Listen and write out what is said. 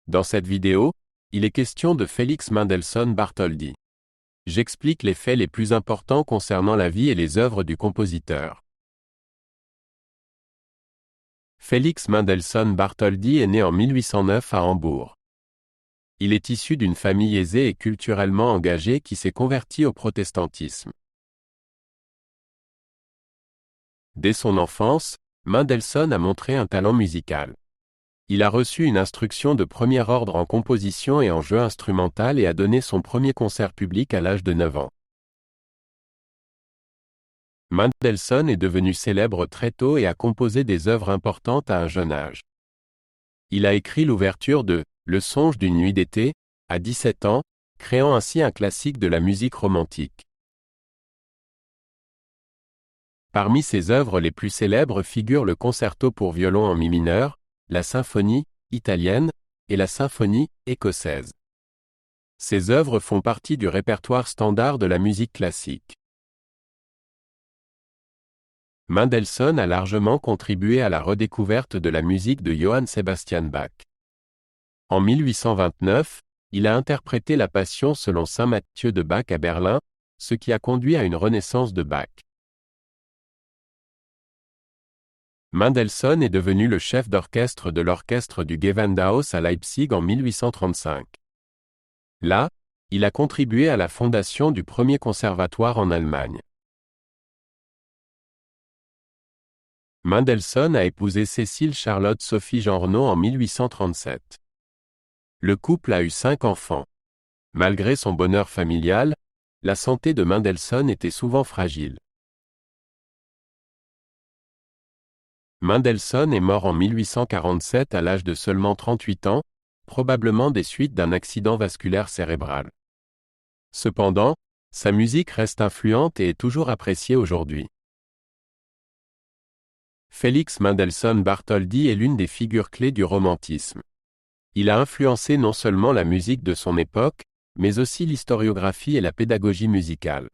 Dans cette vidéo, il est question de Félix Mendelssohn Bartholdy. J'explique les faits les plus importants concernant la vie et les œuvres du compositeur. Félix Mendelssohn Bartholdy est né en 1809 à Hambourg. Il est issu d'une famille aisée et culturellement engagée qui s'est convertie au protestantisme. Dès son enfance, Mendelssohn a montré un talent musical. Il a reçu une instruction de premier ordre en composition et en jeu instrumental et a donné son premier concert public à l'âge de 9 ans. Mendelssohn est devenu célèbre très tôt et a composé des œuvres importantes à un jeune âge. Il a écrit l'ouverture de « Le songe d'une nuit d'été » à 17 ans, créant ainsi un classique de la musique romantique. Parmi ses œuvres les plus célèbres figurent le concerto pour violon en mi mineur, la symphonie italienne et la symphonie écossaise. Ces œuvres font partie du répertoire standard de la musique classique. Mendelssohn a largement contribué à la redécouverte de la musique de Johann Sebastian Bach. En 1829, il a interprété la Passion selon saint Matthieu de Bach à Berlin, ce qui a conduit à une renaissance de Bach. Mendelssohn est devenu le chef d'orchestre de l'orchestre du Gewandhaus à Leipzig en 1835. Là, il a contribué à la fondation du premier conservatoire en Allemagne. Mendelssohn a épousé Cécile Charlotte Sophie Jeanrenaud en 1837. Le couple a eu 5 enfants. Malgré son bonheur familial, la santé de Mendelssohn était souvent fragile. Mendelssohn est mort en 1847 à l'âge de seulement 38 ans, probablement des suites d'un accident vasculaire cérébral. Cependant, sa musique reste influente et est toujours appréciée aujourd'hui. Félix Mendelssohn Bartholdy est l'une des figures clés du romantisme. Il a influencé non seulement la musique de son époque, mais aussi l'historiographie et la pédagogie musicale.